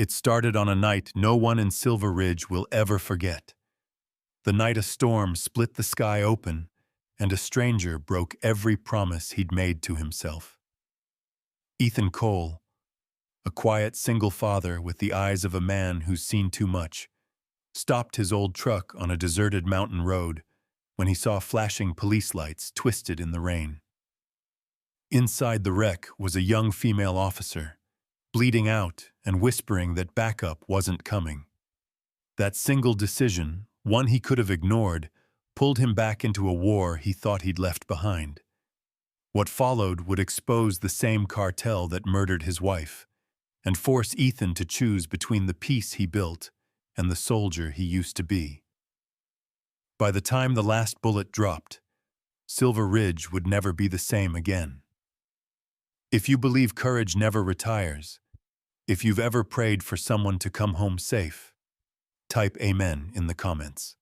It started on a night no one in Silver Ridge will ever forget. The night a storm split the sky open, and a stranger broke every promise he'd made to himself. Ethan Cole, a quiet single father with the eyes of a man who's seen too much, stopped his old truck on a deserted mountain road when he saw flashing police lights twisted in the rain. Inside the wreck was a young female officer, bleeding out and whispering that backup wasn't coming. That single decision, one he could have ignored, pulled him back into a war he thought he'd left behind. What followed would expose the same cartel that murdered his wife, and force Ethan to choose between the peace he built and the soldier he used to be. By the time the last bullet dropped, Silver Ridge would never be the same again. If you believe courage never retires, if you've ever prayed for someone to come home safe, type Amen in the comments.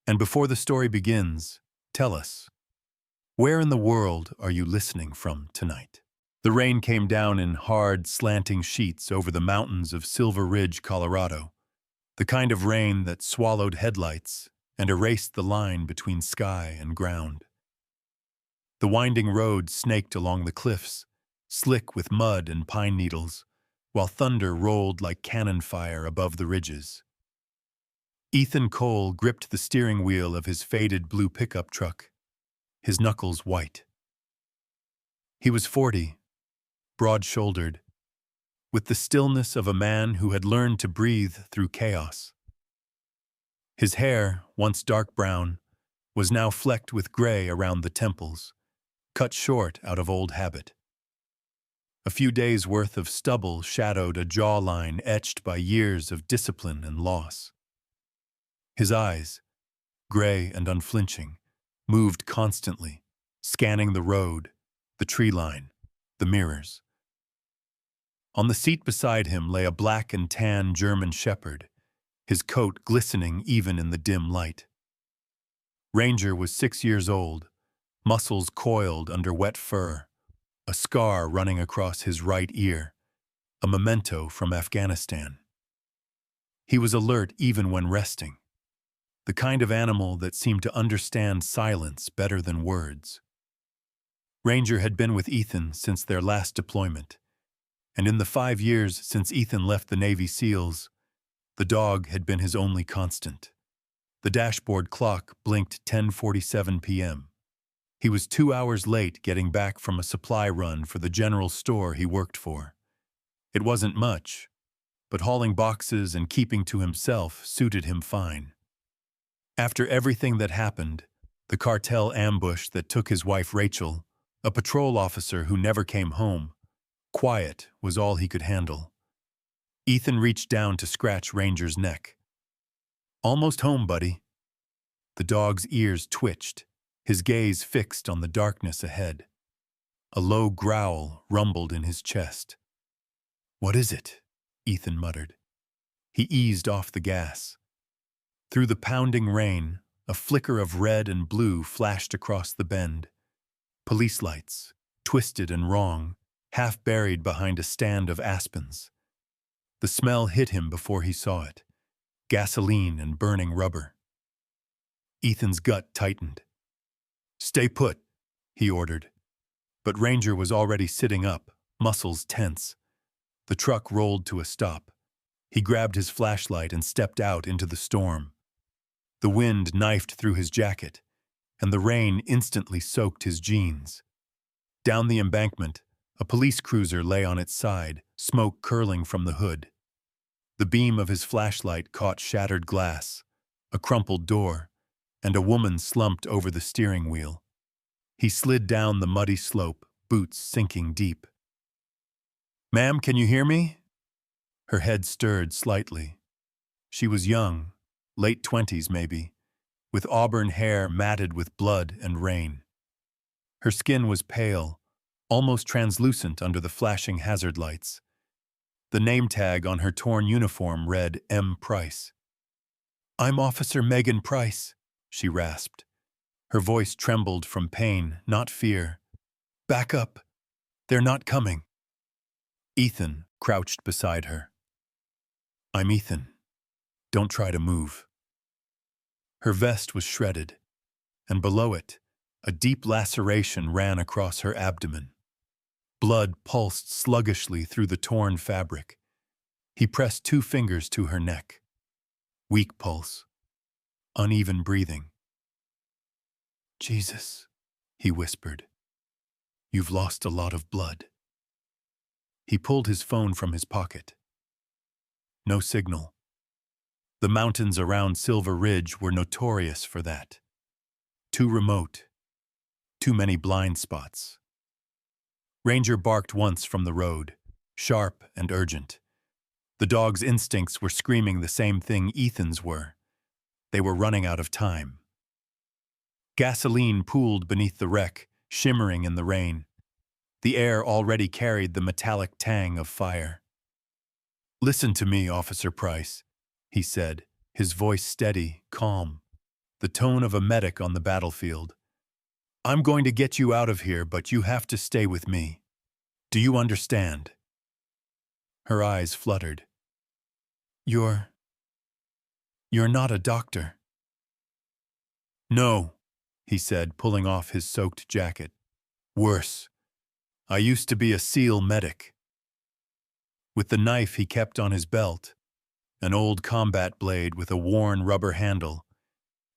And before the story begins, tell us, where in the world are you listening from tonight? The rain came down in hard, slanting sheets over the mountains of Silver Ridge, Colorado, the kind of rain that swallowed headlights and erased the line between sky and ground. The winding road snaked along the cliffs, slick with mud and pine needles, while thunder rolled like cannon fire above the ridges. Ethan Cole gripped the steering wheel of his faded blue pickup truck, his knuckles white. He was 40, broad-shouldered, with the stillness of a man who had learned to breathe through chaos. His hair, once dark brown, was now flecked with gray around the temples, cut short out of old habit. A few days' worth of stubble shadowed a jawline etched by years of discipline and loss. His eyes, gray and unflinching, moved constantly, scanning the road, the tree line, the mirrors. On the seat beside him lay a black and tan German shepherd, his coat glistening even in the dim light. Ranger was 6 years old, muscles coiled under wet fur, a scar running across his right ear, a memento from Afghanistan. He was alert even when resting, the kind of animal that seemed to understand silence better than words. Ranger had been with Ethan since their last deployment, and in the 5 years since Ethan left the Navy SEALs, the dog had been his only constant. The dashboard clock blinked 10:47 p.m. He was 2 hours late getting back from a supply run for the general store he worked for. It wasn't much, but hauling boxes and keeping to himself suited him fine. After everything that happened, the cartel ambush that took his wife Rachel, a patrol officer who never came home, quiet was all he could handle. Ethan reached down to scratch Ranger's neck. "Almost home, buddy." The dog's ears twitched, his gaze fixed on the darkness ahead. A low growl rumbled in his chest. "What is it?" Ethan muttered. He eased off the gas. Through the pounding rain, a flicker of red and blue flashed across the bend. Police lights, twisted and wrong, half buried behind a stand of aspens. The smell hit him before he saw it. Gasoline and burning rubber. Ethan's gut tightened. "Stay put," he ordered. But Ranger was already sitting up, muscles tense. The truck rolled to a stop. He grabbed his flashlight and stepped out into the storm. The wind knifed through his jacket, and the rain instantly soaked his jeans. Down the embankment, a police cruiser lay on its side, smoke curling from the hood. The beam of his flashlight caught shattered glass, a crumpled door, and a woman slumped over the steering wheel. He slid down the muddy slope, boots sinking deep. "Ma'am, can you hear me?" Her head stirred slightly. She was young, late 20s maybe, with auburn hair matted with blood and rain. Her skin was pale, almost translucent under the flashing hazard lights. The name tag on her torn uniform read M. Price. "I'm Officer Megan Price," she rasped. Her voice trembled from pain, not fear. "Back up. They're not coming." Ethan crouched beside her. I'm Ethan. Don't try to move. Her vest was shredded, and below it, a deep laceration ran across her abdomen. Blood pulsed sluggishly through the torn fabric. He pressed 2 fingers to her neck. Weak pulse, uneven breathing. Jesus, he whispered. You've lost a lot of blood. He pulled his phone from his pocket. No signal. The mountains around Silver Ridge were notorious for that. Too remote. Too many blind spots. Ranger barked once from the road, sharp and urgent. The dog's instincts were screaming the same thing Ethan's were. They were running out of time. Gasoline pooled beneath the wreck, shimmering in the rain. The air already carried the metallic tang of fire. Listen to me, Officer Price, he said, his voice steady, calm, the tone of a medic on the battlefield. I'm going to get you out of here, but you have to stay with me. Do you understand? Her eyes fluttered. You're not a doctor. No, he said, pulling off his soaked jacket. Worse. I used to be a SEAL medic. With the knife he kept on his belt, an old combat blade with a worn rubber handle,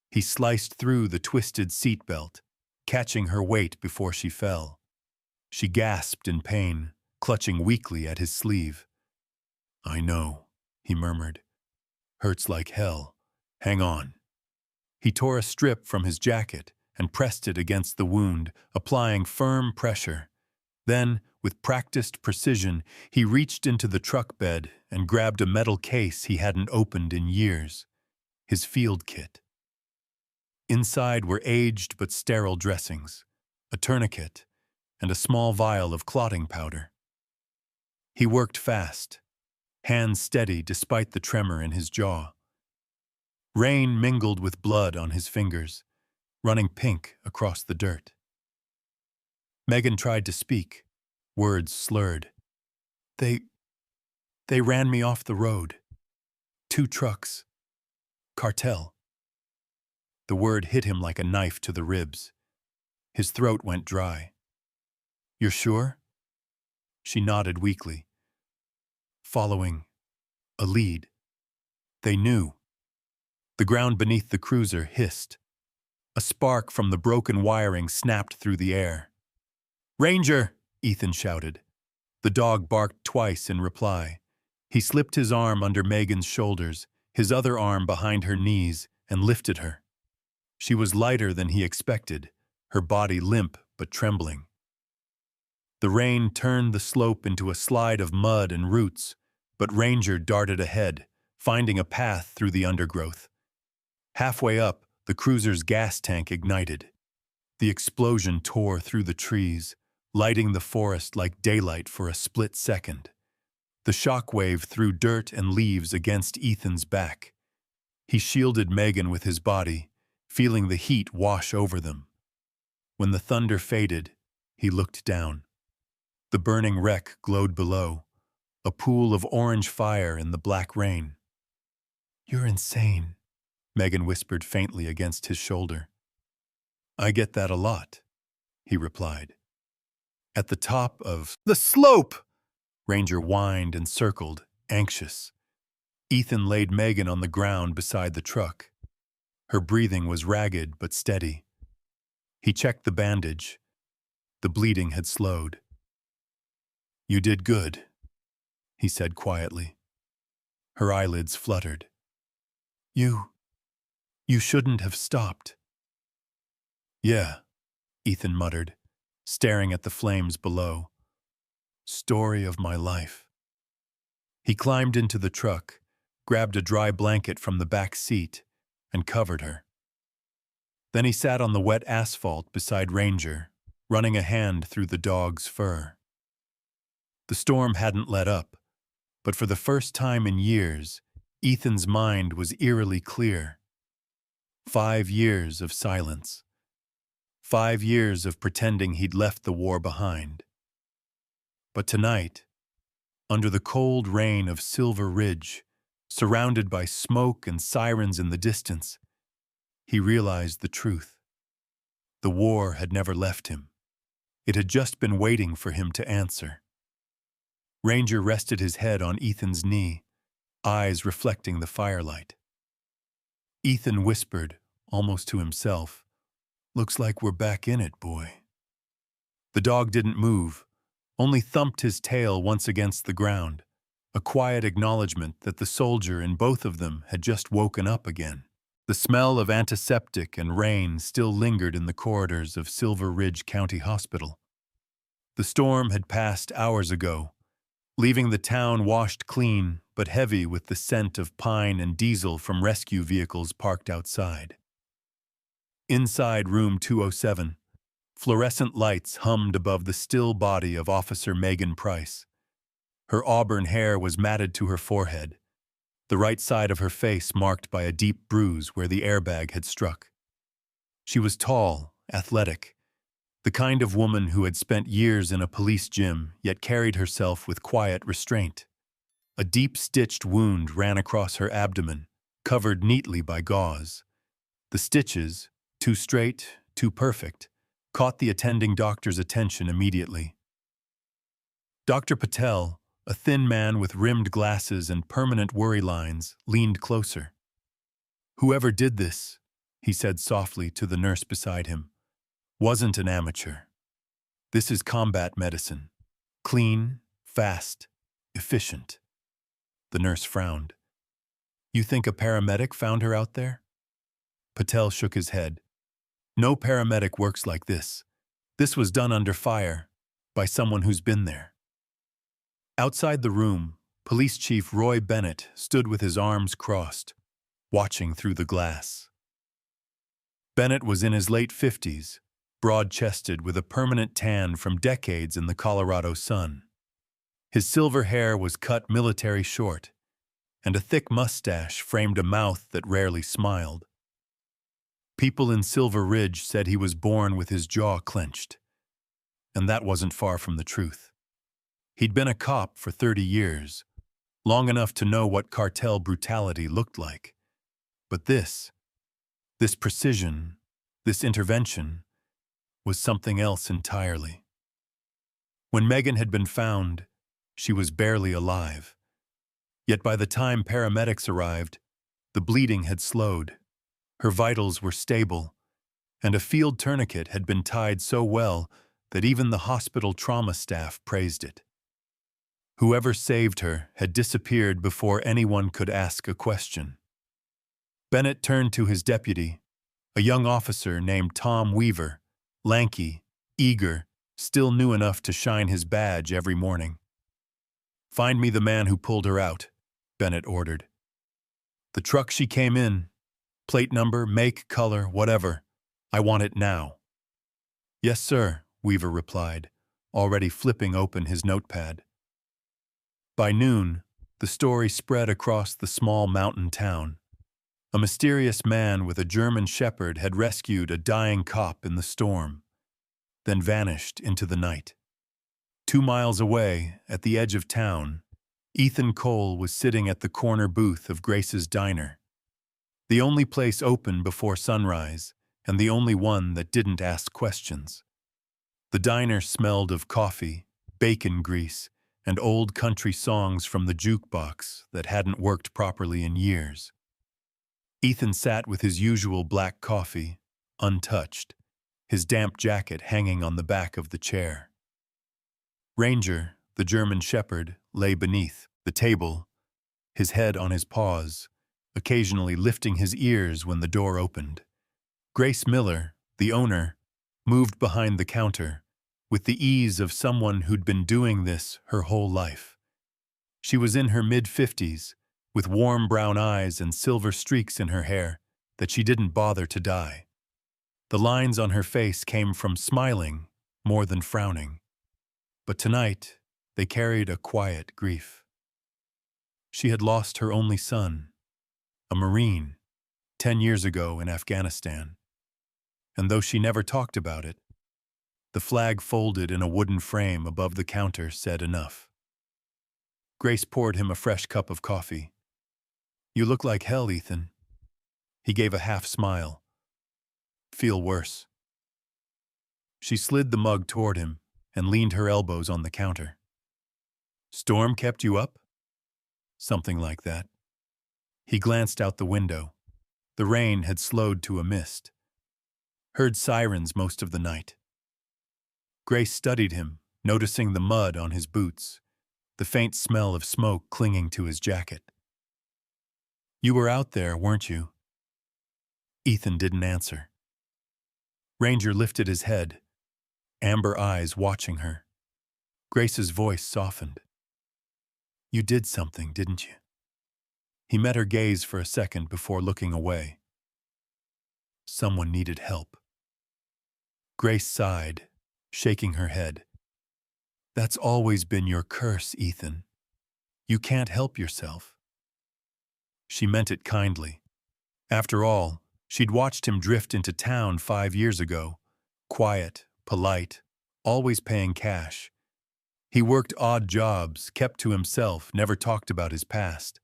he sliced through the twisted seatbelt, catching her weight before she fell. She gasped in pain, clutching weakly at his sleeve. I know, he murmured. Hurts like hell. Hang on. He tore a strip from his jacket and pressed it against the wound, applying firm pressure. Then, with practiced precision, he reached into the truck bed and grabbed a metal case he hadn't opened in years. His field kit. Inside were aged but sterile dressings, a tourniquet, and a small vial of clotting powder. He worked fast, hands steady despite the tremor in his jaw. Rain mingled with blood on his fingers, running pink across the dirt. Megan tried to speak, words slurred. They ran me off the road. 2 trucks. Cartel. The word hit him like a knife to the ribs. His throat went dry. You're sure? She nodded weakly. Following a lead. They knew. The ground beneath the cruiser hissed. A spark from the broken wiring snapped through the air. Ranger! Ethan shouted. The dog barked twice in reply. He slipped his arm under Megan's shoulders, his other arm behind her knees, and lifted her. She was lighter than he expected, her body limp but trembling. The rain turned the slope into a slide of mud and roots, but Ranger darted ahead, finding a path through the undergrowth. Halfway up, the cruiser's gas tank ignited. The explosion tore through the trees, lighting the forest like daylight for a split second. The shockwave threw dirt and leaves against Ethan's back. He shielded Megan with his body, feeling the heat wash over them. When the thunder faded, he looked down. The burning wreck glowed below, a pool of orange fire in the black rain. You're insane, Megan whispered faintly against his shoulder. I get that a lot, he replied. At the top of the slope, Ranger whined and circled, anxious. Ethan laid Megan on the ground beside the truck. Her breathing was ragged but steady. He checked the bandage. The bleeding had slowed. You did good, he said quietly. Her eyelids fluttered. You shouldn't have stopped. Yeah, Ethan muttered, staring at the flames below. Story of my life. He climbed into the truck, grabbed a dry blanket from the back seat, and covered her. Then he sat on the wet asphalt beside Ranger, running a hand through the dog's fur. The storm hadn't let up, but for the first time in years, Ethan's mind was eerily clear. 5 years of silence. 5 years of pretending he'd left the war behind. But tonight, under the cold rain of Silver Ridge, Surrounded by smoke and sirens in the distance, he realized the truth. The war had never left him. It had just been waiting for him to answer. Ranger rested his head on Ethan's knee, eyes reflecting the firelight. Ethan whispered, almost to himself, "Looks like we're back in it, boy." The dog didn't move, only thumped his tail once against the ground, a quiet acknowledgement that the soldier in both of them had just woken up again. The smell of antiseptic and rain still lingered in the corridors of Silver Ridge County Hospital. The storm had passed hours ago, leaving the town washed clean but heavy with the scent of pine and diesel from rescue vehicles parked outside. Inside room 207, fluorescent lights hummed above the still body of Officer Megan Price. Her auburn hair was matted to her forehead, the right side of her face marked by a deep bruise where the airbag had struck. She was tall, athletic, the kind of woman who had spent years in a police gym yet carried herself with quiet restraint. A deep-stitched wound ran across her abdomen, covered neatly by gauze. The stitches, too straight, too perfect, caught the attending doctor's attention immediately. Dr. Patel, a thin man with rimmed glasses and permanent worry lines, leaned closer. "Whoever did this," he said softly to the nurse beside him, "wasn't an amateur. This is combat medicine. Clean, fast, efficient." The nurse frowned. "You think a paramedic found her out there?" Patel shook his head. "No paramedic works like this. This was done under fire, by someone who's been there." Outside the room, Police Chief Roy Bennett stood with his arms crossed, watching through the glass. Bennett was in his late 50s, broad-chested with a permanent tan from decades in the Colorado sun. His silver hair was cut military short, and a thick mustache framed a mouth that rarely smiled. People in Silver Ridge said he was born with his jaw clenched, and that wasn't far from the truth. He'd been a cop for 30 years, long enough to know what cartel brutality looked like. But this precision, this intervention, was something else entirely. When Megan had been found, she was barely alive. Yet by the time paramedics arrived, the bleeding had slowed. Her vitals were stable, and a field tourniquet had been tied so well that even the hospital trauma staff praised it. Whoever saved her had disappeared before anyone could ask a question. Bennett turned to his deputy, a young officer named Tom Weaver, lanky, eager, still new enough to shine his badge every morning. "Find me the man who pulled her out," Bennett ordered. "The truck she came in, plate number, make, color, whatever. I want it now." "Yes, sir," Weaver replied, already flipping open his notepad. By noon, the story spread across the small mountain town. A mysterious man with a German shepherd had rescued a dying cop in the storm, then vanished into the night. 2 miles away, at the edge of town, Ethan Cole was sitting at the corner booth of Grace's Diner, the only place open before sunrise, and the only one that didn't ask questions. The diner smelled of coffee, bacon grease, and old country songs from the jukebox that hadn't worked properly in years. Ethan sat with his usual black coffee, untouched, his damp jacket hanging on the back of the chair. Ranger, the German shepherd, lay beneath the table, his head on his paws, occasionally lifting his ears when the door opened. Grace Miller, the owner, moved behind the counter, with the ease of someone who'd been doing this her whole life. She was in her mid-50s, with warm brown eyes and silver streaks in her hair that she didn't bother to dye. The lines on her face came from smiling more than frowning. But tonight, they carried a quiet grief. She had lost her only son, a Marine, 10 years ago in Afghanistan. And though she never talked about it, the flag folded in a wooden frame above the counter said enough. Grace poured him a fresh cup of coffee. You look like hell, Ethan. He gave a half smile. Feel worse. She slid the mug toward him and leaned her elbows on the counter. Storm kept you up? Something like that. He glanced out the window. The rain had slowed to a mist. Heard sirens most of the night. Grace studied him, noticing the mud on his boots, the faint smell of smoke clinging to his jacket. You were out there, weren't you? Ethan didn't answer. Ranger lifted his head, amber eyes watching her. Grace's voice softened. You did something, didn't you? He met her gaze for a second before looking away. Someone needed help. Grace sighed, shaking her head. That's always been your curse, Ethan. You can't help yourself. She meant it kindly. After all, she'd watched him drift into town 5 years ago. Quiet, polite, always paying cash. He worked odd jobs, kept to himself, never talked about his past.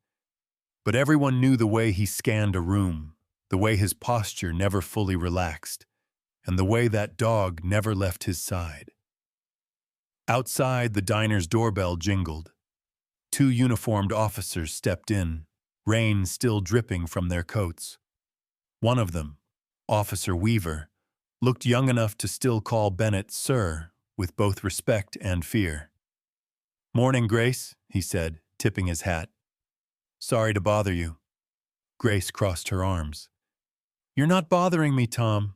But everyone knew the way he scanned a room, the way his posture never fully relaxed, and the way that dog never left his side. Outside, the diner's doorbell jingled. 2 uniformed officers stepped in, rain still dripping from their coats. One of them, Officer Weaver, looked young enough to still call Bennett Sir, with both respect and fear. Morning, Grace, he said, tipping his hat. Sorry to bother you. Grace crossed her arms. You're not bothering me, Tom.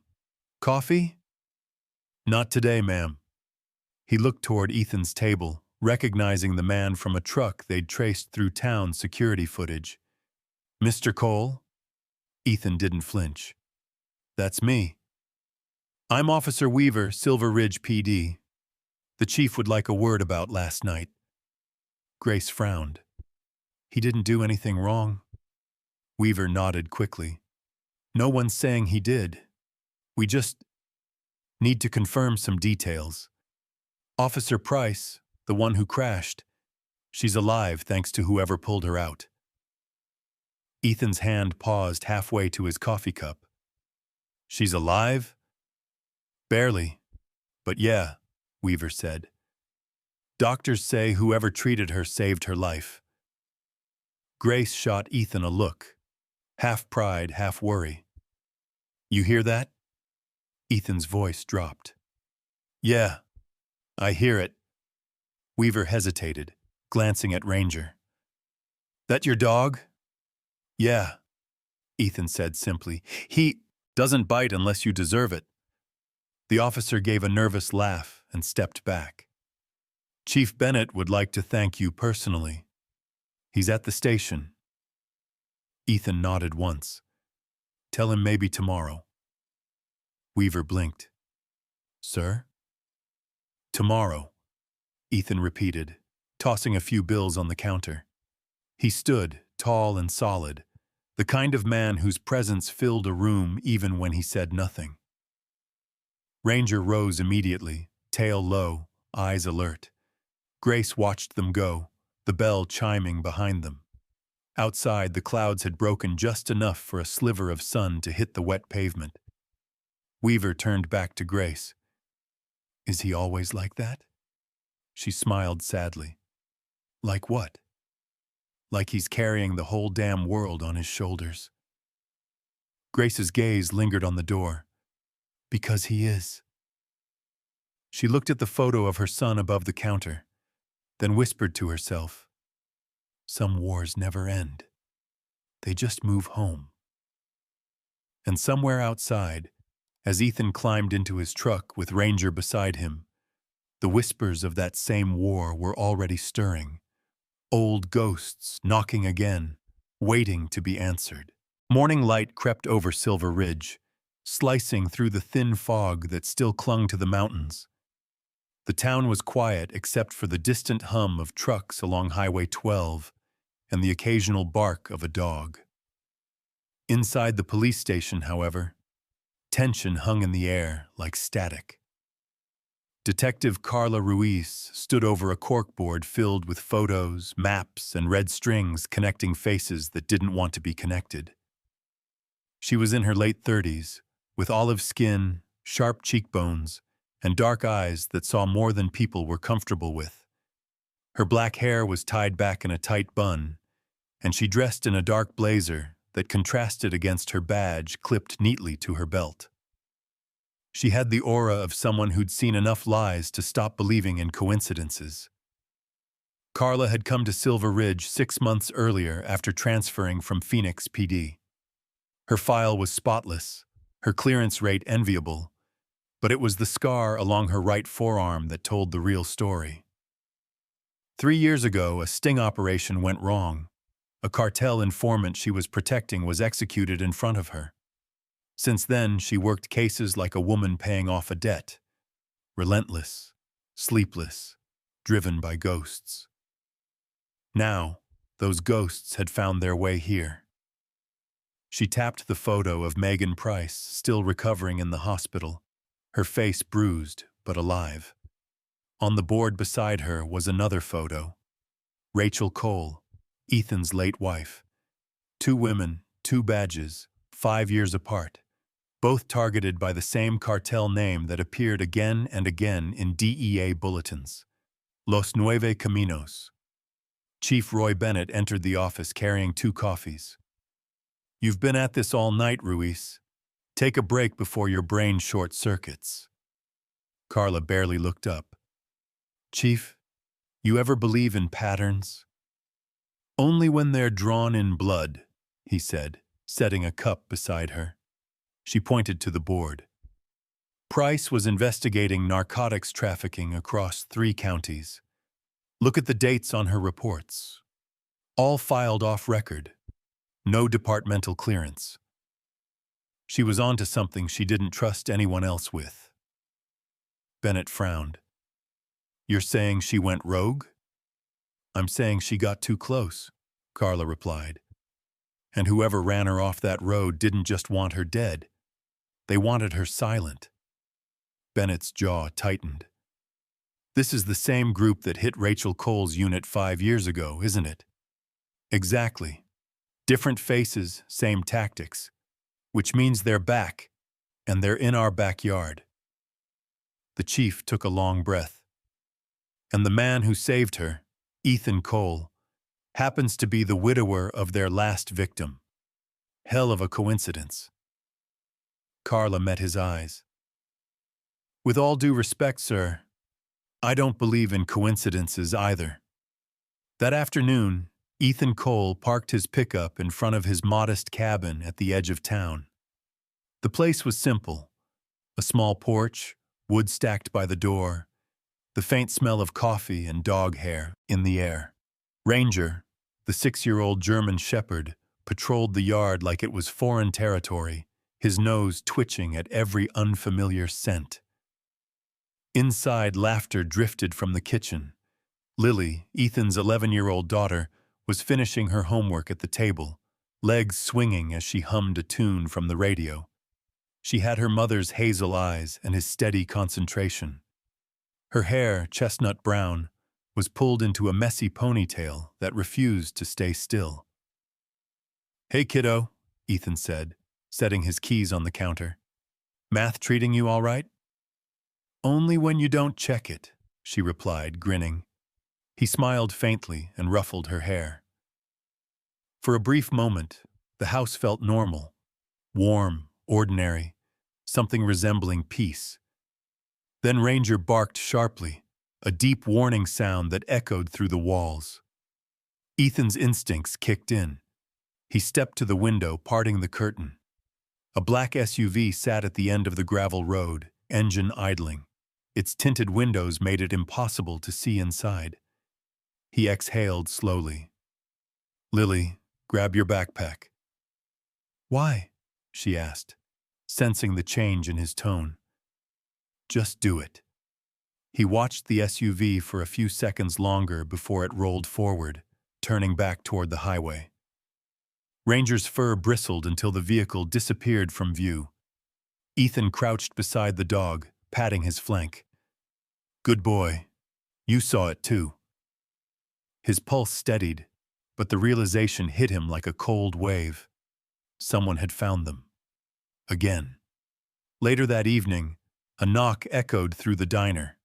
Coffee? Not today, ma'am. He looked toward Ethan's table, recognizing the man from a truck they'd traced through town security footage. Mr. Cole? Ethan didn't flinch. That's me. I'm Officer Weaver, Silver Ridge PD. The chief would like a word about last night. Grace frowned. He didn't do anything wrong. Weaver nodded quickly. No one's saying he did. We just need to confirm some details. Officer Price, the one who crashed, she's alive thanks to whoever pulled her out. Ethan's hand paused halfway to his coffee cup. She's alive? Barely. But yeah, Weaver said. Doctors say whoever treated her saved her life. Grace shot Ethan a look, half pride, half worry. You hear that? Ethan's voice dropped. Yeah, I hear it. Weaver hesitated, glancing at Ranger. That your dog? Yeah, Ethan said simply. He doesn't bite unless you deserve it. The officer gave a nervous laugh and stepped back. Chief Bennett would like to thank you personally. He's at the station. Ethan nodded once. Tell him maybe tomorrow. Weaver blinked. Sir? Tomorrow, Ethan repeated, tossing a few bills on the counter. He stood, tall and solid, the kind of man whose presence filled a room even when he said nothing. Ranger rose immediately, tail low, eyes alert. Grace watched them go, the bell chiming behind them. Outside, the clouds had broken just enough for a sliver of sun to hit the wet pavement. Weaver turned back to Grace. Is he always like that? She smiled sadly. Like what? Like he's carrying the whole damn world on his shoulders. Grace's gaze lingered on the door. Because he is. She looked at the photo of her son above the counter, then whispered to herself, some wars never end. They just move home. And somewhere outside, as Ethan climbed into his truck with Ranger beside him, the whispers of that same war were already stirring. Old ghosts knocking again, waiting to be answered. Morning light crept over Silver Ridge, slicing through the thin fog that still clung to the mountains. The town was quiet except for the distant hum of trucks along Highway 12 and the occasional bark of a dog. Inside the police station, however, tension hung in the air like static. Detective Carla Ruiz stood over a corkboard filled with photos, maps, and red strings connecting faces that didn't want to be connected. She was in her late 30s, with olive skin, sharp cheekbones, and dark eyes that saw more than people were comfortable with. Her black hair was tied back in a tight bun, and she dressed in a dark blazer that contrasted against her badge clipped neatly to her belt. She had the aura of someone who'd seen enough lies to stop believing in coincidences. Carla had come to Silver Ridge 6 months earlier after transferring from Phoenix PD. Her file was spotless, her clearance rate enviable, but it was the scar along her right forearm that told the real story. 3 years ago, a sting operation went wrong. A cartel informant she was protecting was executed in front of her. Since then, she worked cases like a woman paying off a debt. Relentless, sleepless, driven by ghosts. Now, those ghosts had found their way here. She tapped the photo of Megan Price, still recovering in the hospital, her face bruised but alive. On the board beside her was another photo. Rachel Cole, Ethan's late wife. 2 women, 2 badges, 5 years apart, both targeted by the same cartel name that appeared again and again in DEA bulletins. Los Nueve Caminos. Chief Roy Bennett entered the office carrying 2 coffees. "You've been at this all night, Ruiz. Take a break before your brain short-circuits." Carla barely looked up. "Chief, you ever believe in patterns?" "Only when they're drawn in blood," he said, setting a cup beside her. She pointed to the board. Price was investigating narcotics trafficking across 3 counties. Look at the dates on her reports. All filed off record. No departmental clearance. She was onto something she didn't trust anyone else with. Bennett frowned. "You're saying she went rogue?" "I'm saying she got too close," Carla replied. "And whoever ran her off that road didn't just want her dead. They wanted her silent." Bennett's jaw tightened. "This is the same group that hit Rachel Cole's unit 5 years ago, isn't it?" "Exactly. Different faces, same tactics. Which means they're back, and they're in our backyard." The chief took a long breath. "And the man who saved her, Ethan Cole, happens to be the widower of their last victim. Hell of a coincidence." Carla met his eyes. "With all due respect, sir, I don't believe in coincidences either." That afternoon, Ethan Cole parked his pickup in front of his modest cabin at the edge of town. The place was simple. A small porch, wood stacked by the door, the faint smell of coffee and dog hair in the air. Ranger, the 6-year-old German shepherd, patrolled the yard like it was foreign territory, his nose twitching at every unfamiliar scent. Inside, laughter drifted from the kitchen. Lily, Ethan's 11-year-old daughter, was finishing her homework at the table, legs swinging as she hummed a tune from the radio. She had her mother's hazel eyes and his steady concentration. Her hair, chestnut brown, was pulled into a messy ponytail that refused to stay still. "Hey, kiddo," Ethan said, setting his keys on the counter. "Math treating you all right?" "Only when you don't check it," she replied, grinning. He smiled faintly and ruffled her hair. For a brief moment, the house felt normal, warm, ordinary, something resembling peace. Then Ranger barked sharply, a deep warning sound that echoed through the walls. Ethan's instincts kicked in. He stepped to the window, parting the curtain. A black SUV sat at the end of the gravel road, engine idling. Its tinted windows made it impossible to see inside. He exhaled slowly. "Lily, grab your backpack." "Why?" she asked, sensing the change in his tone. "Just do it." He watched the SUV for a few seconds longer before it rolled forward, turning back toward the highway. Ranger's fur bristled until the vehicle disappeared from view. Ethan crouched beside the dog, patting his flank. Good boy. You saw it too. His pulse steadied, but the realization hit him like a cold wave. Someone had found them. Again. Later that evening, a knock echoed through the diner.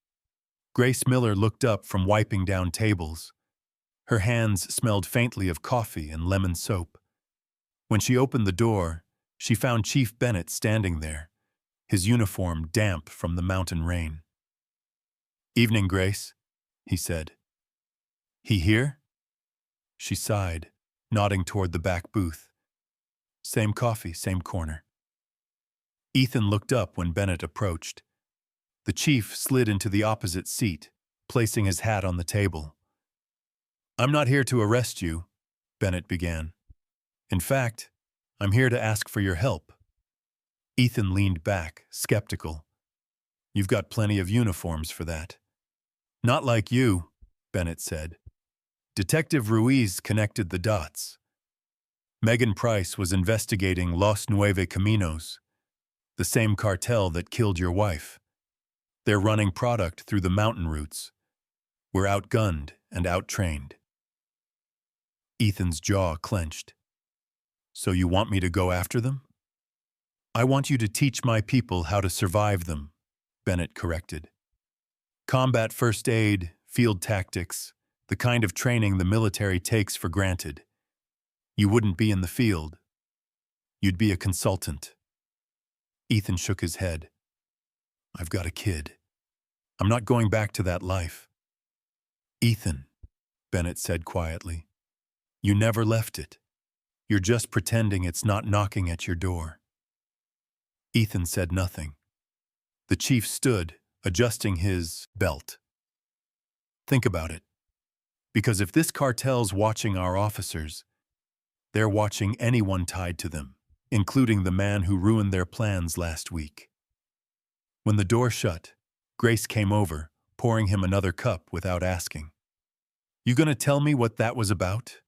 Grace Miller looked up from wiping down tables. Her hands smelled faintly of coffee and lemon soap. When she opened the door, she found Chief Bennett standing there, his uniform damp from the mountain rain. "Evening, Grace," he said. "He here?" She sighed, nodding toward the back booth. "Same coffee, same corner." Ethan looked up when Bennett approached. The chief slid into the opposite seat, placing his hat on the table. "I'm not here to arrest you," Bennett began. "In fact, I'm here to ask for your help." Ethan leaned back, skeptical. "You've got plenty of uniforms for that." "Not like you," Bennett said. Detective Ruiz connected the dots. Megan Price was investigating Los Nueve Caminos, the same cartel that killed your wife. They're running product through the mountain routes. We're outgunned and outtrained. Ethan's jaw clenched. "So you want me to go after them?" "I want you to teach my people how to survive them," Bennett corrected. "Combat first aid, field tactics, the kind of training the military takes for granted. You wouldn't be in the field. You'd be a consultant." Ethan shook his head. "I've got a kid. I'm not going back to that life." "Ethan," Bennett said quietly, "you never left it. You're just pretending it's not knocking at your door." Ethan said nothing. The chief stood, adjusting his belt. "Think about it. Because if this cartel's watching our officers, they're watching anyone tied to them, including the man who ruined their plans last week." When the door shut, Grace came over, pouring him another cup without asking. "You gonna tell me what that was about?"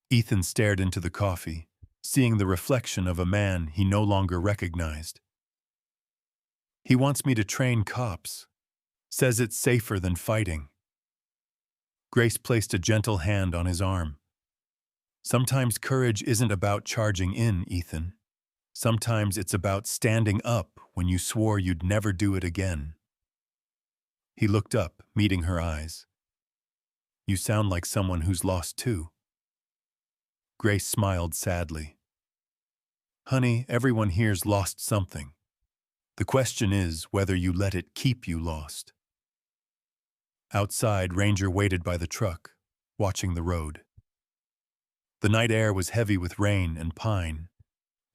Ethan stared into the coffee, seeing the reflection of a man he no longer recognized. "He wants me to train cops. Says it's safer than fighting." Grace placed a gentle hand on his arm. "Sometimes courage isn't about charging in, Ethan. Sometimes it's about standing up when you swore you'd never do it again." He looked up, meeting her eyes. "You sound like someone who's lost too." Grace smiled sadly. "Honey, everyone here's lost something. The question is whether you let it keep you lost." Outside, Ranger waited by the truck, watching the road. The night air was heavy with rain and pine,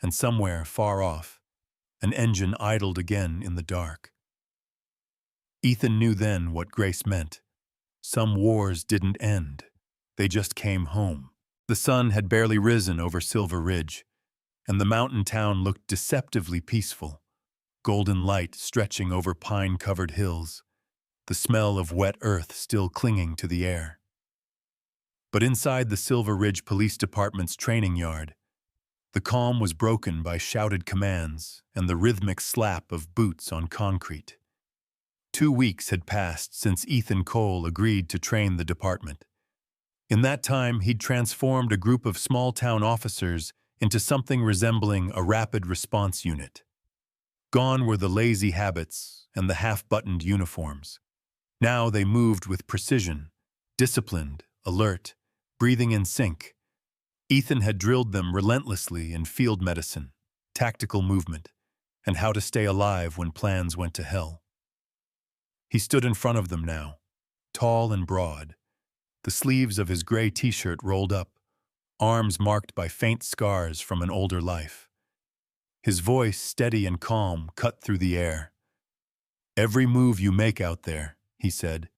and somewhere far off, an engine idled again in the dark. Ethan knew then what Grace meant. Some wars didn't end. They just came home. The sun had barely risen over Silver Ridge, and the mountain town looked deceptively peaceful, golden light stretching over pine-covered hills, the smell of wet earth still clinging to the air. But inside the Silver Ridge Police Department's training yard, the calm was broken by shouted commands and the rhythmic slap of boots on concrete. 2 weeks had passed since Ethan Cole agreed to train the department. In that time, he'd transformed a group of small-town officers into something resembling a rapid response unit. Gone were the lazy habits and the half-buttoned uniforms. Now they moved with precision, disciplined, alert, breathing in sync. Ethan had drilled them relentlessly in field medicine, tactical movement, and how to stay alive when plans went to hell. He stood in front of them now, tall and broad, the sleeves of his gray t-shirt rolled up, arms marked by faint scars from an older life. His voice, steady and calm, cut through the air. "Every move you make out there," he said,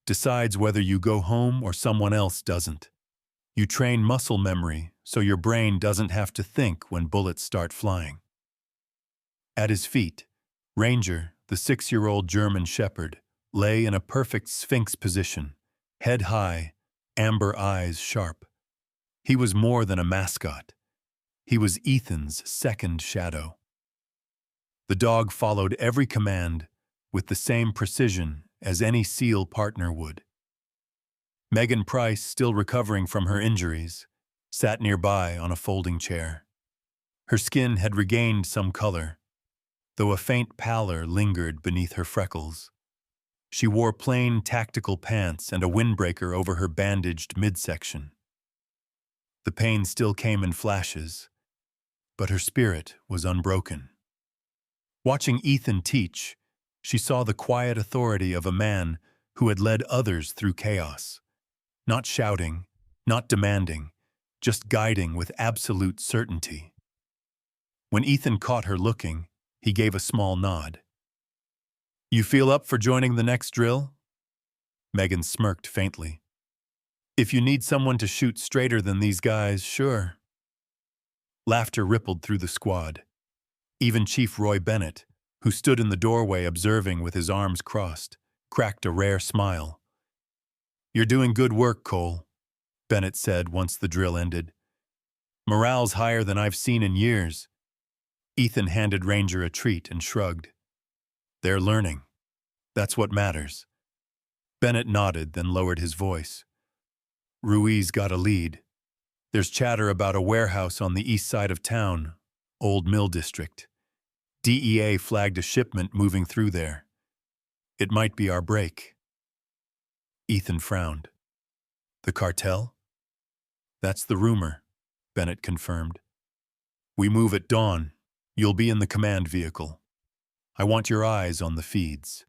"decides whether you go home or someone else doesn't. You train muscle memory so your brain doesn't have to think when bullets start flying." At his feet, Ranger, the 6-year-old German shepherd, lay in a perfect sphinx position, head high, amber eyes sharp. He was more than a mascot. He was Ethan's second shadow. The dog followed every command with the same precision as any SEAL partner would. Megan Price, still recovering from her injuries, sat nearby on a folding chair. Her skin had regained some color, though a faint pallor lingered beneath her freckles. She wore plain tactical pants and a windbreaker over her bandaged midsection. The pain still came in flashes, but her spirit was unbroken. Watching Ethan teach, she saw the quiet authority of a man who had led others through chaos. Not shouting, not demanding, just guiding with absolute certainty. When Ethan caught her looking, he gave a small nod. "You feel up for joining the next drill?" Megan smirked faintly. "If you need someone to shoot straighter than these guys, sure." Laughter rippled through the squad. Even Chief Roy Bennett, who stood in the doorway observing with his arms crossed, cracked a rare smile. "You're doing good work, Cole," Bennett said once the drill ended. "Morale's higher than I've seen in years." Ethan handed Ranger a treat and shrugged. "They're learning. That's what matters." Bennett nodded, then lowered his voice. "Ruiz got a lead. There's chatter about a warehouse on the east side of town, Old Mill District. DEA flagged a shipment moving through there. It might be our break." Ethan frowned. "The cartel?" "That's the rumor," Bennett confirmed. "We move at dawn. You'll be in the command vehicle. I want your eyes on the feeds."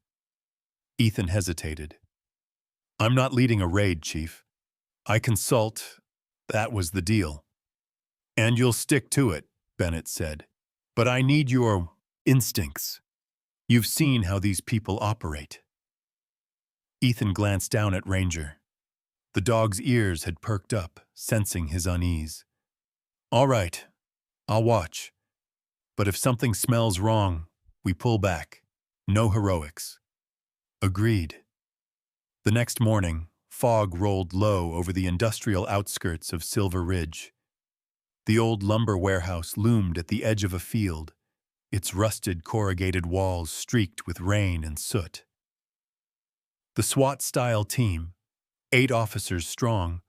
Ethan hesitated. "I'm not leading a raid, Chief. I consult. That was the deal." "And you'll stick to it," Bennett said. "But I need your instincts. You've seen how these people operate." Ethan glanced down at Ranger. The dog's ears had perked up, sensing his unease. "All right, I'll watch. But if something smells wrong, we pull back. No heroics." "Agreed." The next morning, fog rolled low over the industrial outskirts of Silver Ridge. The old lumber warehouse loomed at the edge of a field, its rusted corrugated walls streaked with rain and soot. The SWAT-style team, 8 officers strong,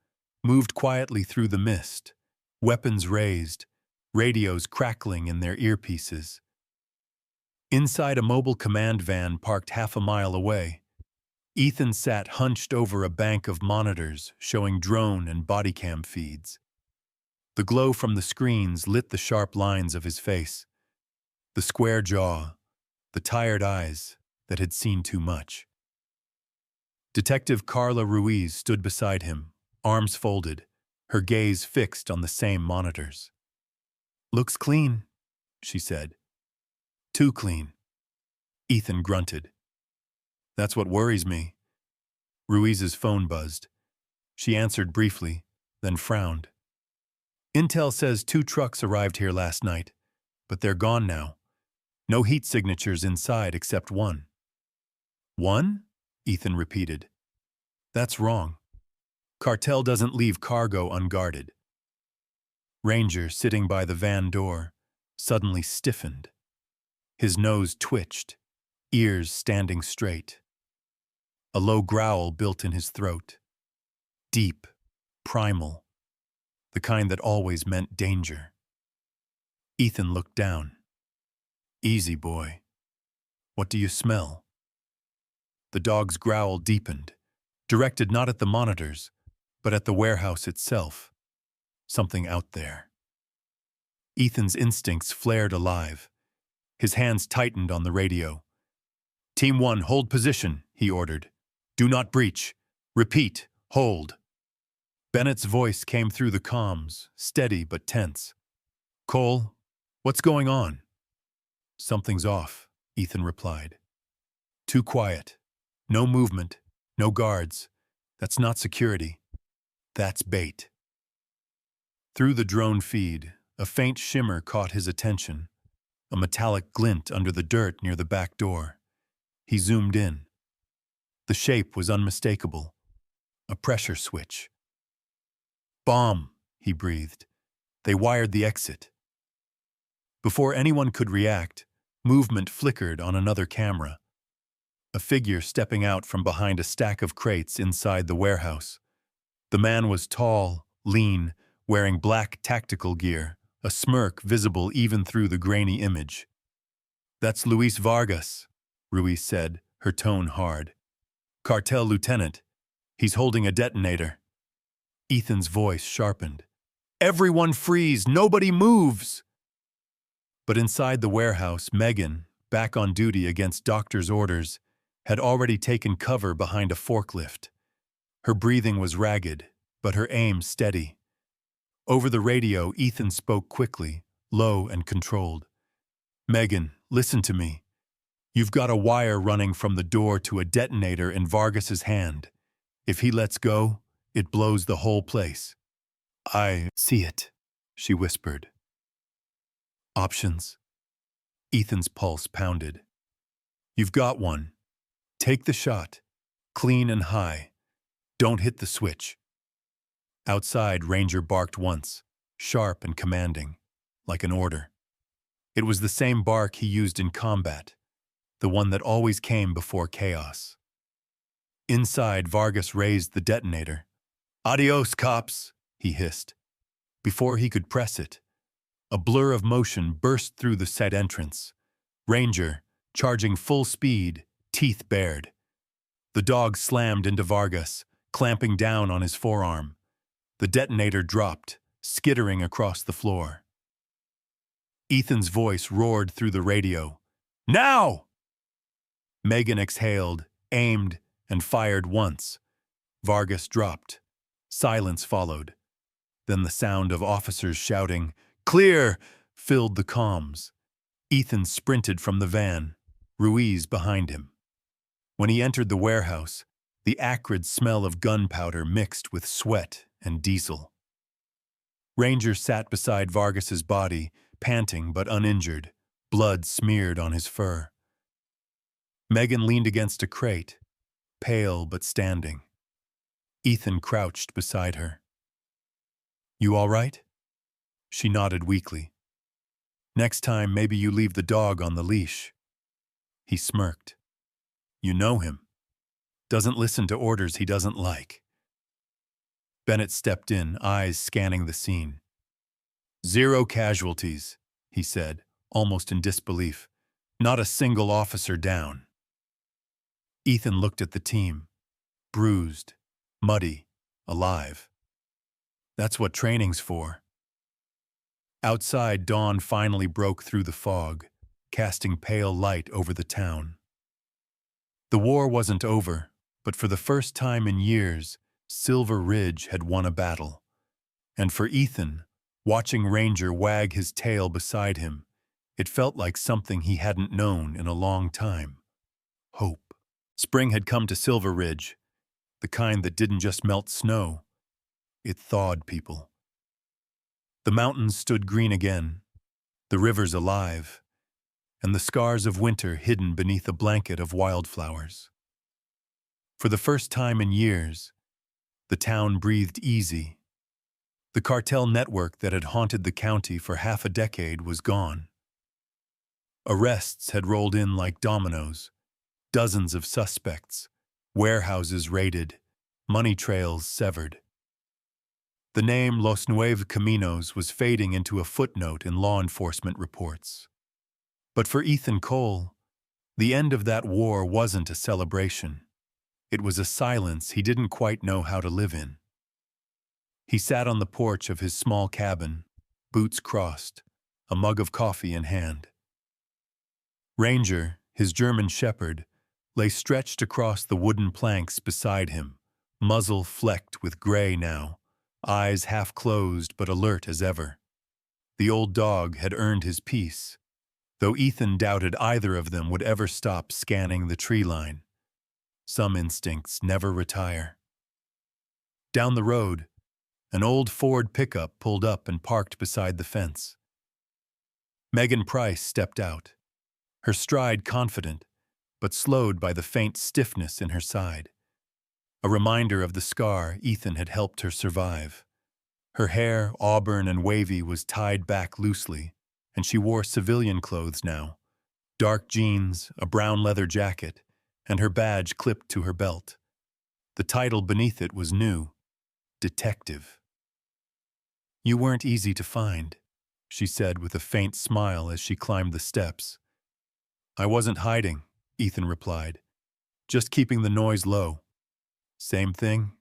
moved quietly through the mist, weapons raised, radios crackling in their earpieces. Inside a mobile command van parked half a mile away, Ethan sat hunched over a bank of monitors showing drone and body cam feeds. The glow from the screens lit the sharp lines of his face, the square jaw, the tired eyes that had seen too much. Detective Carla Ruiz stood beside him, arms folded, her gaze fixed on the same monitors. "Looks clean," she said. "Too clean." Ethan grunted. "That's what worries me." Ruiz's phone buzzed. She answered briefly, then frowned. "Intel says 2 trucks arrived here last night, but they're gone now. No heat signatures inside except one." "One?" Ethan repeated. "That's wrong. Cartel doesn't leave cargo unguarded." Ranger, sitting by the van door, suddenly stiffened. His nose twitched, ears standing straight. A low growl built in his throat. Deep, primal, the kind that always meant danger. Ethan looked down. "Easy, boy. What do you smell?" The dog's growl deepened, directed not at the monitors, but at the warehouse itself. Something out there. Ethan's instincts flared alive. His hands tightened on the radio. "Team 1, hold position," he ordered. "Do not breach. Repeat, hold." Bennett's voice came through the comms, steady but tense. "Cole, what's going on?" "Something's off," Ethan replied. "Too quiet. No movement, no guards. That's not security. That's bait." Through the drone feed, a faint shimmer caught his attention, a metallic glint under the dirt near the back door. He zoomed in. The shape was unmistakable. A pressure switch. "Bomb," he breathed. "They wired the exit." Before anyone could react, movement flickered on another camera. a figure stepping out from behind a stack of crates inside the warehouse. The man was tall, lean, wearing black tactical gear, a smirk visible even through the grainy image. "That's Luis Vargas," Ruiz said, her tone hard. "Cartel lieutenant. He's holding a detonator." Ethan's voice sharpened. "Everyone freeze! Nobody moves!" But inside the warehouse, Megan, back on duty against doctor's orders, had already taken cover behind a forklift. Her breathing was ragged, but her aim steady. Over the radio, Ethan spoke quickly, low and controlled. "Megan, listen to me. You've got a wire running from the door to a detonator in Vargas's hand. If he lets go, it blows the whole place." "I see it," she whispered. "Options?" Ethan's pulse pounded. "You've got one. Take the shot. Clean and high. Don't hit the switch." Outside, Ranger barked once, sharp and commanding, like an order. It was the same bark he used in combat, the one that always came before chaos. Inside, Vargas raised the detonator. "Adios, cops," he hissed. Before he could press it, a blur of motion burst through the set entrance. Ranger, charging full speed, teeth bared. The dog slammed into Vargas, clamping down on his forearm. The detonator dropped, skittering across the floor. Ethan's voice roared through the radio. "Now!" Megan exhaled, aimed, and fired once. Vargas dropped. Silence followed. Then the sound of officers shouting, "Clear!" filled the comms. Ethan sprinted from the van, Ruiz behind him. When he entered the warehouse, the acrid smell of gunpowder mixed with sweat and diesel. Ranger sat beside Vargas's body, panting but uninjured, blood smeared on his fur. Megan leaned against a crate, pale but standing. Ethan crouched beside her. "You all right?" She nodded weakly. "Next time, maybe you leave the dog on the leash." He smirked. "You know him. Doesn't listen to orders he doesn't like." Bennett stepped in, eyes scanning the scene. "0 casualties," he said, almost in disbelief. "Not a single officer down." Ethan looked at the team. Bruised, muddy, alive. That's what training's for. Outside, dawn finally broke through the fog, casting pale light over the town. The war wasn't over, but for the first time in years, Silver Ridge had won a battle. And for Ethan, watching Ranger wag his tail beside him, it felt like something he hadn't known in a long time. Hope. Spring had come to Silver Ridge, the kind that didn't just melt snow. It thawed people. The mountains stood green again, the rivers alive, and the scars of winter hidden beneath a blanket of wildflowers. For the first time in years, the town breathed easy. The cartel network that had haunted the county for half a decade was gone. Arrests had rolled in like dominoes, dozens of suspects, warehouses raided, money trails severed. The name Los Nueve Caminos was fading into a footnote in law enforcement reports. But for Ethan Cole, the end of that war wasn't a celebration. It was a silence he didn't quite know how to live in. He sat on the porch of his small cabin, boots crossed, a mug of coffee in hand. Ranger, his German shepherd, lay stretched across the wooden planks beside him, muzzle flecked with gray now, eyes half closed but alert as ever. The old dog had earned his peace, though Ethan doubted either of them would ever stop scanning the tree line. Some instincts never retire. Down the road, an old Ford pickup pulled up and parked beside the fence. Megan Price stepped out, her stride confident, but slowed by the faint stiffness in her side. A reminder of the scar Ethan had helped her survive. Her hair, auburn and wavy, was tied back loosely, and she wore civilian clothes now, dark jeans, a brown leather jacket, and her badge clipped to her belt. The title beneath it was new: Detective. "You weren't easy to find," she said with a faint smile as she climbed the steps. "I wasn't hiding," Ethan replied. "Just keeping the noise low." "Same thing?"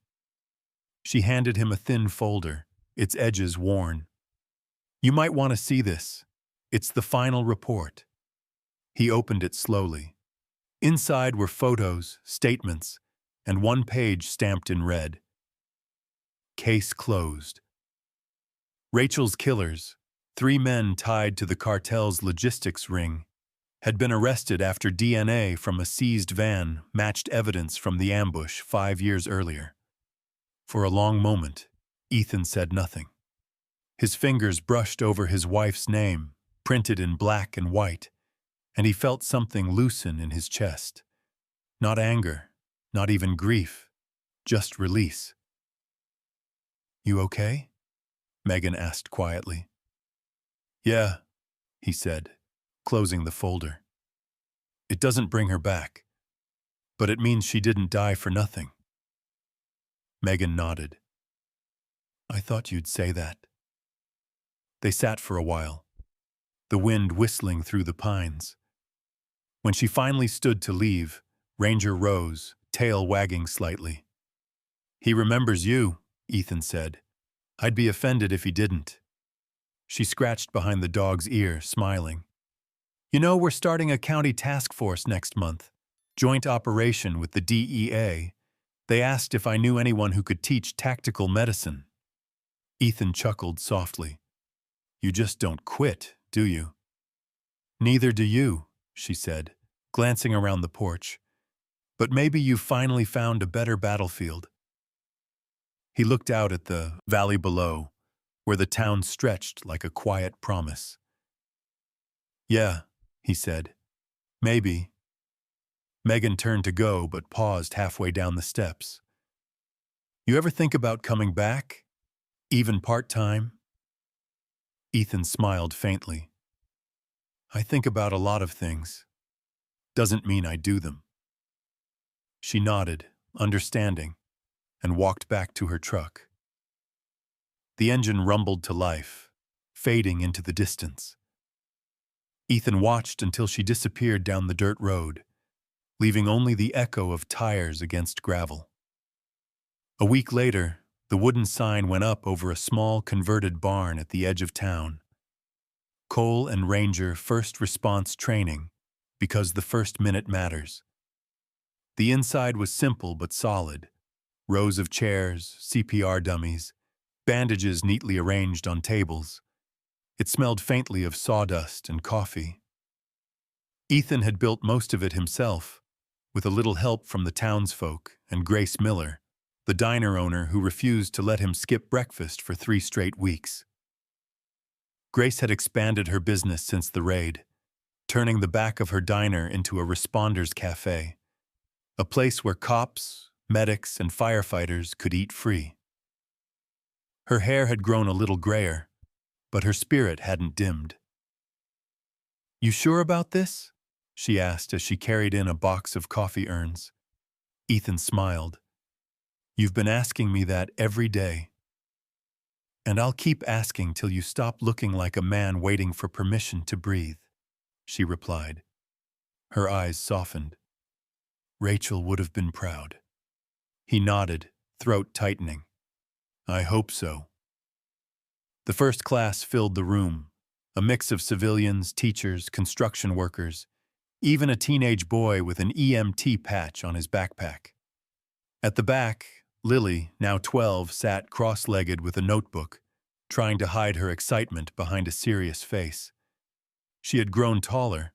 She handed him a thin folder, its edges worn. "You might want to see this. It's the final report." He opened it slowly. Inside were photos, statements, and one page stamped in red. Case closed. Rachel's killers, 3 men tied to the cartel's logistics ring, had been arrested after DNA from a seized van matched evidence from the ambush 5 years earlier. For a long moment, Ethan said nothing. His fingers brushed over his wife's name, printed in black and white, and he felt something loosen in his chest. Not anger, not even grief, just release. "You okay?" Megan asked quietly. "Yeah," he said, closing the folder. "It doesn't bring her back, but it means she didn't die for nothing." Megan nodded. "I thought you'd say that." They sat for a while, the wind whistling through the pines. When she finally stood to leave, Ranger rose, tail wagging slightly. "He remembers you," Ethan said. "I'd be offended if he didn't." She scratched behind the dog's ear, smiling. "You know, we're starting a county task force next month. Joint operation with the DEA. They asked if I knew anyone who could teach tactical medicine." Ethan chuckled softly. "You just don't quit, do you?" "Neither do you," she said, glancing around the porch. "But maybe you've finally found a better battlefield." He looked out at the valley below, where the town stretched like a quiet promise. "Yeah," he said. "Maybe." Megan turned to go, but paused halfway down the steps. "You ever think about coming back? Even part-time?" Ethan smiled faintly. "I think about a lot of things. Doesn't mean I do them." She nodded, understanding, and walked back to her truck. The engine rumbled to life, fading into the distance. Ethan watched until she disappeared down the dirt road, leaving only the echo of tires against gravel. A week later, the wooden sign went up over a small converted barn at the edge of town. Cole and Ranger First Response Training, because the first minute matters. The inside was simple but solid. Rows of chairs, CPR dummies, bandages neatly arranged on tables. It smelled faintly of sawdust and coffee. Ethan had built most of it himself, with a little help from the townsfolk and Grace Miller, the diner owner who refused to let him skip breakfast for 3 straight weeks. Grace had expanded her business since the raid, turning the back of her diner into a responders cafe, a place where cops, medics, and firefighters could eat free. Her hair had grown a little grayer, but her spirit hadn't dimmed. "You sure about this?" she asked as she carried in a box of coffee urns. Ethan smiled. "You've been asking me that every day. And I'll keep asking till you stop looking like a man waiting for permission to breathe," she replied. Her eyes softened. "Rachel would have been proud." He nodded, throat tightening. "I hope so." The first class filled the room, a mix of civilians, teachers, construction workers, even a teenage boy with an EMT patch on his backpack. At the back, Lily, now 12, sat cross-legged with a notebook, trying to hide her excitement behind a serious face. She had grown taller,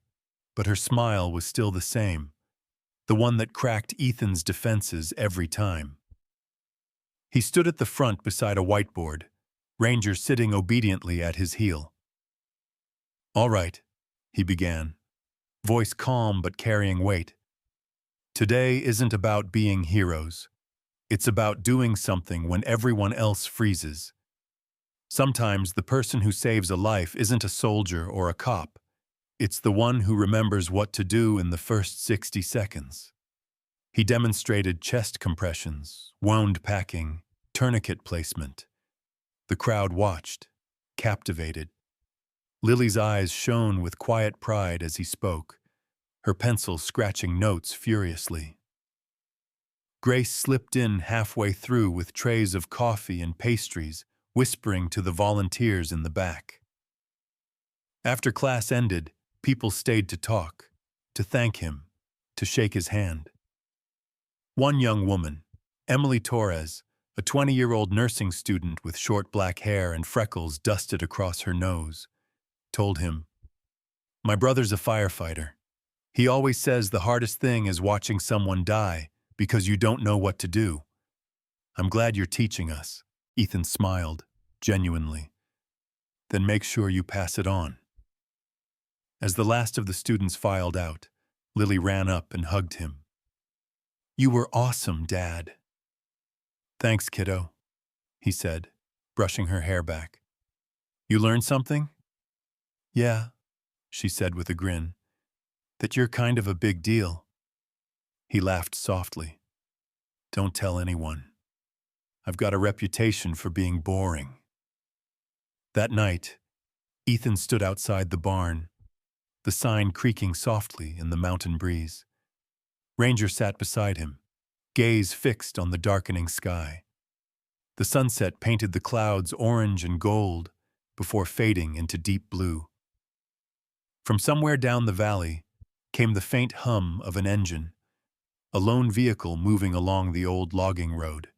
but her smile was still the same, the one that cracked Ethan's defenses every time. He stood at the front beside a whiteboard, Ranger sitting obediently at his heel. "All right," he began, voice calm but carrying weight. "Today isn't about being heroes. It's about doing something when everyone else freezes. Sometimes the person who saves a life isn't a soldier or a cop. It's the one who remembers what to do in the first 60 seconds. He demonstrated chest compressions, wound packing, tourniquet placement. The crowd watched, captivated. Lily's eyes shone with quiet pride as he spoke, her pencil scratching notes furiously. Grace slipped in halfway through with trays of coffee and pastries, whispering to the volunteers in the back. After class ended, people stayed to talk, to thank him, to shake his hand. One young woman, Emily Torres, a 20-year-old nursing student with short black hair and freckles dusted across her nose, told him, "My brother's a firefighter. He always says the hardest thing is watching someone die because you don't know what to do. I'm glad you're teaching us." Ethan smiled, genuinely. "Then make sure you pass it on." As the last of the students filed out, Lily ran up and hugged him. "You were awesome, Dad." "Thanks, kiddo," he said, brushing her hair back. "You learned something?" "Yeah," she said with a grin. "That you're kind of a big deal." He laughed softly. "Don't tell anyone. I've got a reputation for being boring." That night, Ethan stood outside the barn, the sign creaking softly in the mountain breeze. Ranger sat beside him, gaze fixed on the darkening sky. The sunset painted the clouds orange and gold before fading into deep blue. From somewhere down the valley came the faint hum of an engine, a lone vehicle moving along the old logging road.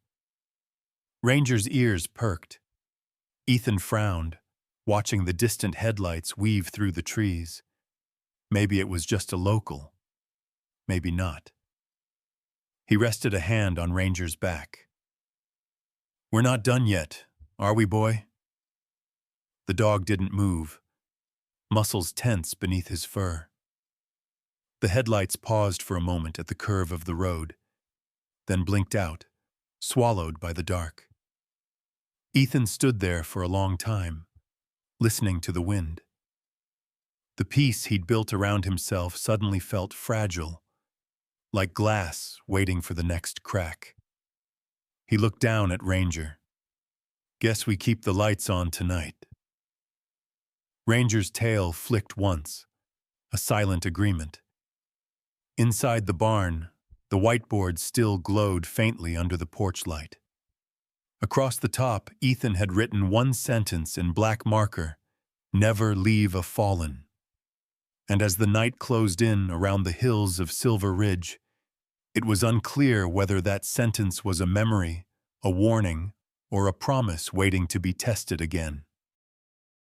Ranger's ears perked. Ethan frowned, watching the distant headlights weave through the trees. Maybe it was just a local. Maybe not. He rested a hand on Ranger's back. "We're not done yet, are we, boy?" The dog didn't move, muscles tense beneath his fur. The headlights paused for a moment at the curve of the road, then blinked out, swallowed by the dark. Ethan stood there for a long time, listening to the wind. The peace he'd built around himself suddenly felt fragile, like glass waiting for the next crack. He looked down at Ranger. "Guess we keep the lights on tonight." Ranger's tail flicked once, a silent agreement. Inside the barn, the whiteboard still glowed faintly under the porch light. Across the top, Ethan had written one sentence in black marker, "Never leave a fallen." And as the night closed in around the hills of Silver Ridge, it was unclear whether that sentence was a memory, a warning, or a promise waiting to be tested again.